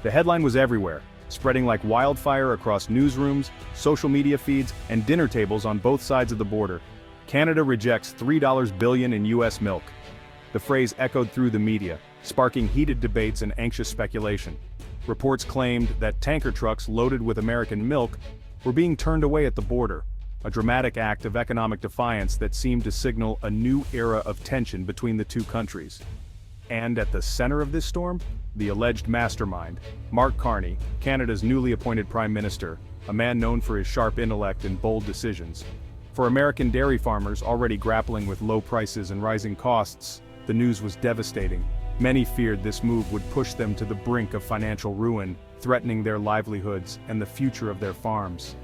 The headline was everywhere, spreading like wildfire across newsrooms, social media feeds, and dinner tables on both sides of the border. Canada rejects $3 billion in U.S. milk. The phrase echoed through the media, sparking heated debates and anxious speculation. Reports claimed that tanker trucks loaded with American milk were being turned away at the border, a dramatic act of economic defiance that seemed to signal a new era of tension between the two countries. And at the center of this storm, the alleged mastermind, Mark Carney, Canada's newly appointed Prime Minister, a man known for his sharp intellect and bold decisions. For American dairy farmers already grappling with low prices and rising costs, the news was devastating. Many feared this move would push them to the brink of financial ruin, threatening their livelihoods and the future of their farms.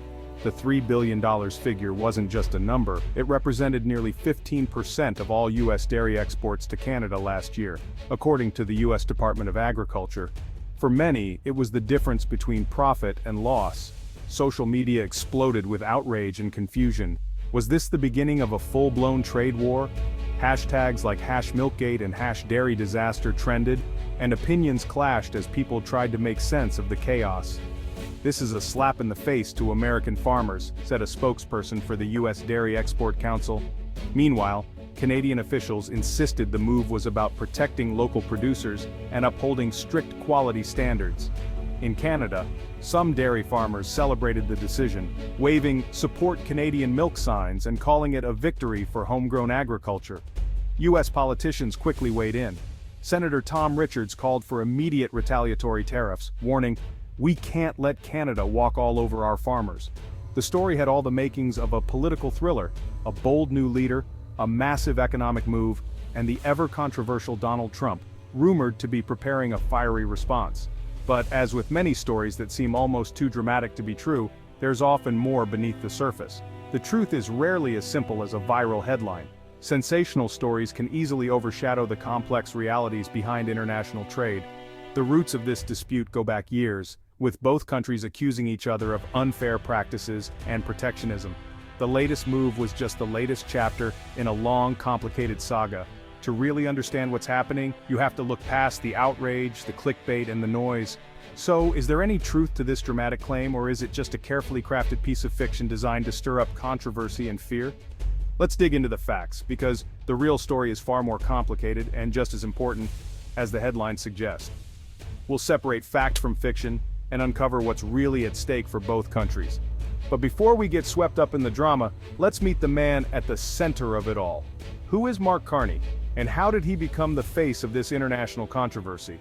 The $3 billion figure wasn't just a number, it represented nearly 15% of all U.S. dairy exports to Canada last year, according to the U.S. Department of Agriculture. For many, it was the difference between profit and loss. Social media exploded with outrage and confusion. Was this the beginning of a full-blown trade war? Hashtags like #Milkgate and #DairyDisaster trended, and opinions clashed as people tried to make sense of the chaos. "This is a slap in the face to American farmers," said a spokesperson for the U.S. Dairy Export Council. Meanwhile, Canadian officials insisted the move was about protecting local producers and upholding strict quality standards. In Canada, some dairy farmers celebrated the decision, waving "Support Canadian Milk" signs and calling it a victory for homegrown agriculture. U.S. politicians quickly weighed in. Senator Tom Richards called for immediate retaliatory tariffs, warning, "We can't let Canada walk all over our farmers." The story had all the makings of a political thriller, a bold new leader, a massive economic move, and the ever-controversial Donald Trump, rumored to be preparing a fiery response. But as with many stories that seem almost too dramatic to be true, there's often more beneath the surface. The truth is rarely as simple as a viral headline. Sensational stories can easily overshadow the complex realities behind international trade. The roots of this dispute go back years, with both countries accusing each other of unfair practices and protectionism. The latest move was just the latest chapter in a long, complicated saga. To really understand what's happening, you have to look past the outrage, the clickbait, and the noise. So, is there any truth to this dramatic claim, or is it just a carefully crafted piece of fiction designed to stir up controversy and fear? Let's dig into the facts, because the real story is far more complicated and just as important as the headlines suggest. We'll separate fact from fiction and uncover what's really at stake for both countries. But before we get swept up in the drama, let's meet the man at the center of it all. Who is Mark Carney, and how did he become the face of this international controversy?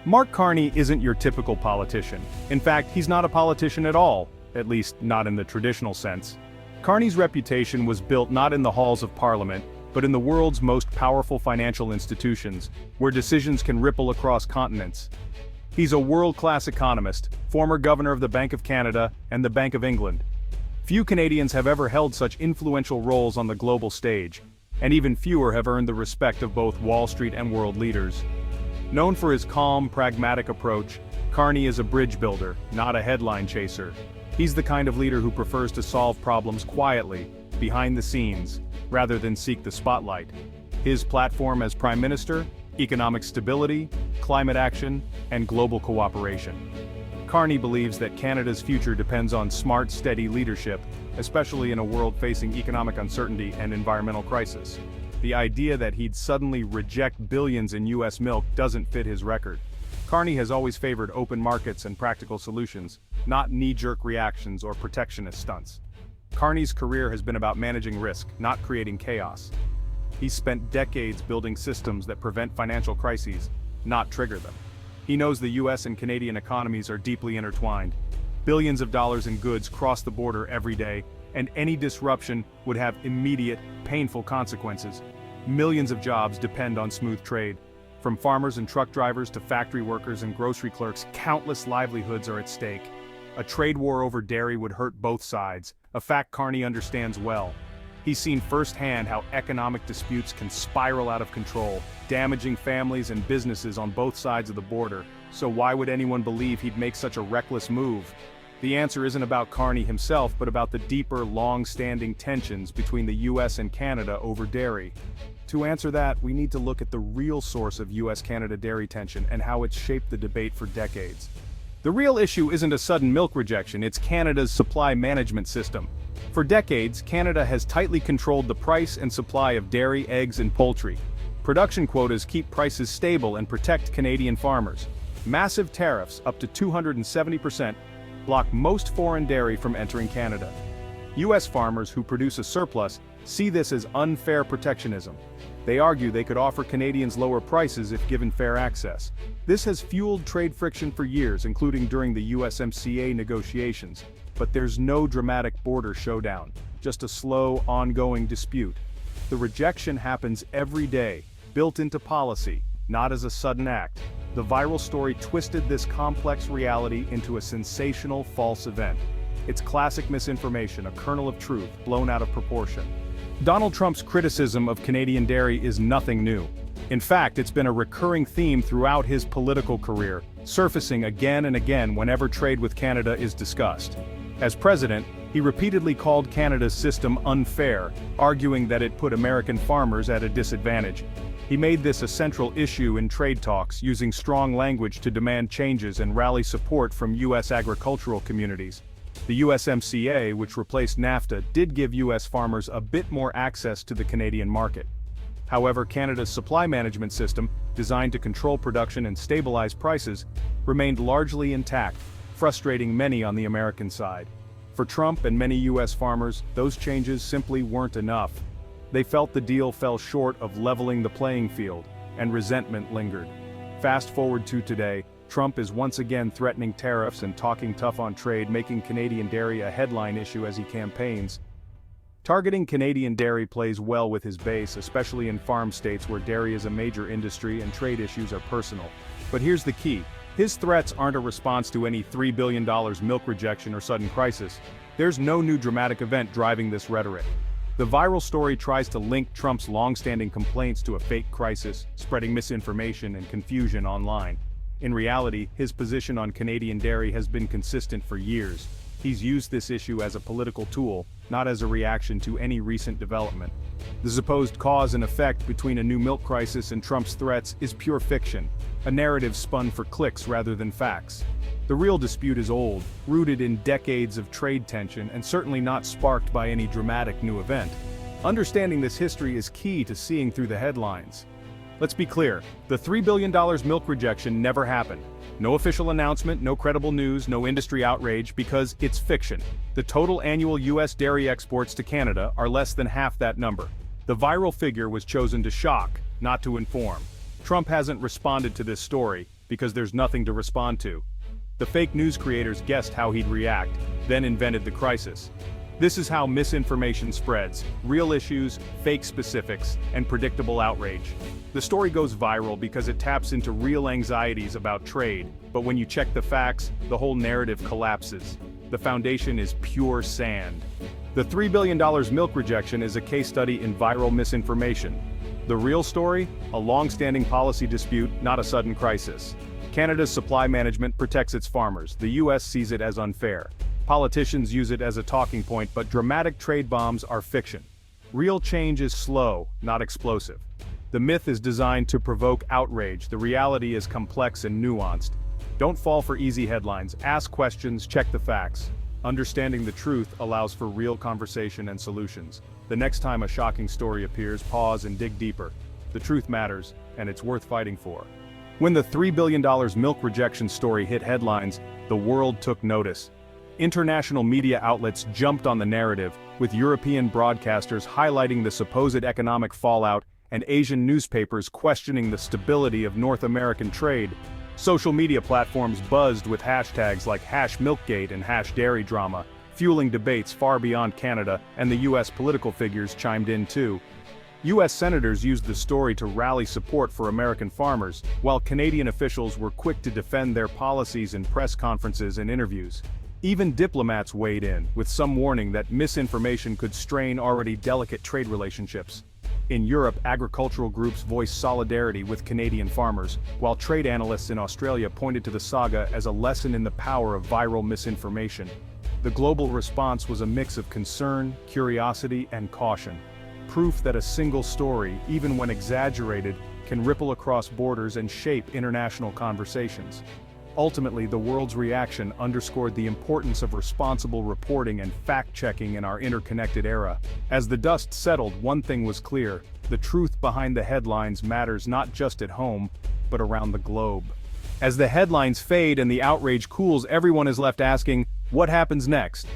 Mark Carney isn't your typical politician. In fact, he's not a politician at all, at least not in the traditional sense. Carney's reputation was built not in the halls of Parliament, but in the world's most powerful financial institutions, where decisions can ripple across continents. He's a world-class economist, former governor of the Bank of Canada and the Bank of England. Few Canadians have ever held such influential roles on the global stage, and even fewer have earned the respect of both Wall Street and world leaders. Known for his calm, pragmatic approach, Carney is a bridge builder, not a headline chaser. He's the kind of leader who prefers to solve problems quietly, behind the scenes, rather than seek the spotlight. His platform as Prime Minister: economic stability, climate action, and global cooperation. Carney believes that Canada's future depends on smart, steady leadership, especially in a world facing economic uncertainty and environmental crisis. The idea that he'd suddenly reject billions in U.S. milk doesn't fit his record. Carney has always favored open markets and practical solutions, not knee-jerk reactions or protectionist stunts. Carney's career has been about managing risk, not creating chaos. He's spent decades building systems that prevent financial crises, not trigger them. He knows the U.S. and Canadian economies are deeply intertwined. Billions of dollars in goods cross the border every day, and any disruption would have immediate, painful consequences. Millions of jobs depend on smooth trade. From farmers and truck drivers to factory workers and grocery clerks, countless livelihoods are at stake. A trade war over dairy would hurt both sides, a fact Carney understands well. He's seen firsthand how economic disputes can spiral out of control, damaging families and businesses on both sides of the border. So why would anyone believe he'd make such a reckless move? The answer isn't about Carney himself, but about the deeper, long-standing tensions between the US and Canada over dairy. To answer that, we need to look at the real source of US-Canada dairy tension and how it's shaped the debate for decades. The real issue isn't a sudden milk rejection, it's Canada's supply management system. For decades, Canada has tightly controlled the price and supply of dairy, eggs, and poultry. Production quotas keep prices stable and protect Canadian farmers. Massive tariffs, up to 270%, block most foreign dairy from entering Canada. U.S. farmers who produce a surplus see this as unfair protectionism. They argue they could offer Canadians lower prices if given fair access. This has fueled trade friction for years, including during the USMCA negotiations. But there's no dramatic border showdown, just a slow, ongoing dispute. The rejection happens every day, built into policy, not as a sudden act. The viral story twisted this complex reality into a sensational false event. It's classic misinformation, a kernel of truth, blown out of proportion. Donald Trump's criticism of Canadian dairy is nothing new. In fact, it's been a recurring theme throughout his political career, surfacing again and again whenever trade with Canada is discussed. As president, he repeatedly called Canada's system unfair, arguing that it put American farmers at a disadvantage. He made this a central issue in trade talks, using strong language to demand changes and rally support from U.S. agricultural communities. The USMCA, which replaced NAFTA, did give U.S. farmers a bit more access to the Canadian market. However, Canada's supply management system, designed to control production and stabilize prices, remained largely intact, frustrating many on the American side. For Trump and many U.S. farmers, those changes simply weren't enough. They felt the deal fell short of leveling the playing field, and resentment lingered. Fast forward to today, Trump is once again threatening tariffs and talking tough on trade, making Canadian dairy a headline issue as he campaigns. Targeting Canadian dairy plays well with his base, especially in farm states where dairy is a major industry and trade issues are personal. But here's the key. His threats aren't a response to any $3 billion milk rejection or sudden crisis. There's no new dramatic event driving this rhetoric. The viral story tries to link Trump's long-standing complaints to a fake crisis, spreading misinformation and confusion online. In reality, his position on Canadian dairy has been consistent for years. He's used this issue as a political tool, not as a reaction to any recent development. The supposed cause and effect between a new milk crisis and Trump's threats is pure fiction, a narrative spun for clicks rather than facts. The real dispute is old, rooted in decades of trade tension, and certainly not sparked by any dramatic new event. Understanding this history is key to seeing through the headlines. Let's be clear, the $3 billion milk rejection never happened. No official announcement, no credible news, no industry outrage, because it's fiction. The total annual U.S. dairy exports to Canada are less than half that number. The viral figure was chosen to shock, not to inform. Trump hasn't responded to this story, because there's nothing to respond to. The fake news creators guessed how he'd react, then invented the crisis. This is how misinformation spreads: real issues, fake specifics, and predictable outrage. The story goes viral because it taps into real anxieties about trade, but when you check the facts, the whole narrative collapses. The foundation is pure sand. The $3 billion milk rejection is a case study in viral misinformation. The real story? A long-standing policy dispute, not a sudden crisis. Canada's supply management protects its farmers. The U.S. sees it as unfair. Politicians use it as a talking point, but dramatic trade bombs are fiction. Real change is slow, not explosive. The myth is designed to provoke outrage. The reality is complex and nuanced. Don't fall for easy headlines. Ask questions, check the facts. Understanding the truth allows for real conversation and solutions. The next time a shocking story appears, pause and dig deeper. The truth matters, and it's worth fighting for. When the $3 billion milk rejection story hit headlines, the world took notice. International media outlets jumped on the narrative, with European broadcasters highlighting the supposed economic fallout and Asian newspapers questioning the stability of North American trade. Social media platforms buzzed with hashtags like #MilkGate and #DairyDrama, fueling debates far beyond Canada, and the U.S. political figures chimed in too. U.S. senators used the story to rally support for American farmers, while Canadian officials were quick to defend their policies in press conferences and interviews. Even diplomats weighed in, with some warning that misinformation could strain already delicate trade relationships. In Europe, agricultural groups voiced solidarity with Canadian farmers, while trade analysts in Australia pointed to the saga as a lesson in the power of viral misinformation. The global response was a mix of concern, curiosity, and caution. Proof that a single story, even when exaggerated, can ripple across borders and shape international conversations. Ultimately, the world's reaction underscored the importance of responsible reporting and fact-checking in our interconnected era. As the dust settled, one thing was clear: the truth behind the headlines matters not just at home, but around the globe. As the headlines fade and the outrage cools, everyone is left asking, what happens next?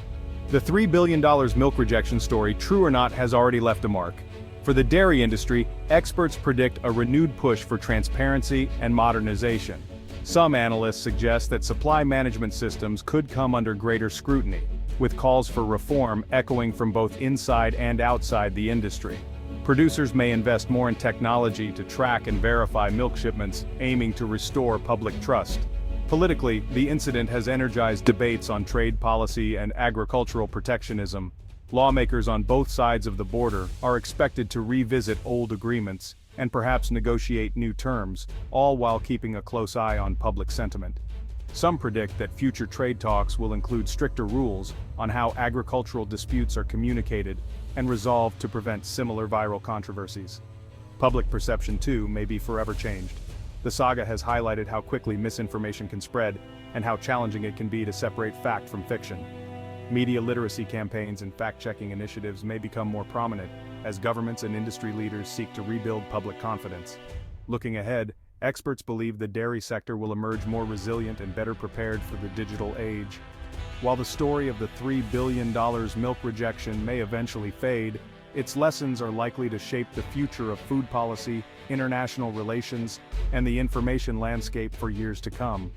The $3 billion milk rejection story, true or not, has already left a mark. For the dairy industry, experts predict a renewed push for transparency and modernization. Some analysts suggest that supply management systems could come under greater scrutiny, with calls for reform echoing from both inside and outside the industry. Producers may invest more in technology to track and verify milk shipments, aiming to restore public trust. Politically, the incident has energized debates on trade policy and agricultural protectionism. Lawmakers on both sides of the border are expected to revisit old agreements and perhaps negotiate new terms, all while keeping a close eye on public sentiment. Some predict that future trade talks will include stricter rules on how agricultural disputes are communicated and resolved to prevent similar viral controversies. Public perception, too, may be forever changed. The saga has highlighted how quickly misinformation can spread and how challenging it can be to separate fact from fiction. Media literacy campaigns and fact-checking initiatives may become more prominent as governments and industry leaders seek to rebuild public confidence. Looking ahead, experts believe the dairy sector will emerge more resilient and better prepared for the digital age. While the story of the $3 billion milk rejection may eventually fade, its lessons are likely to shape the future of food policy, international relations, and the information landscape for years to come.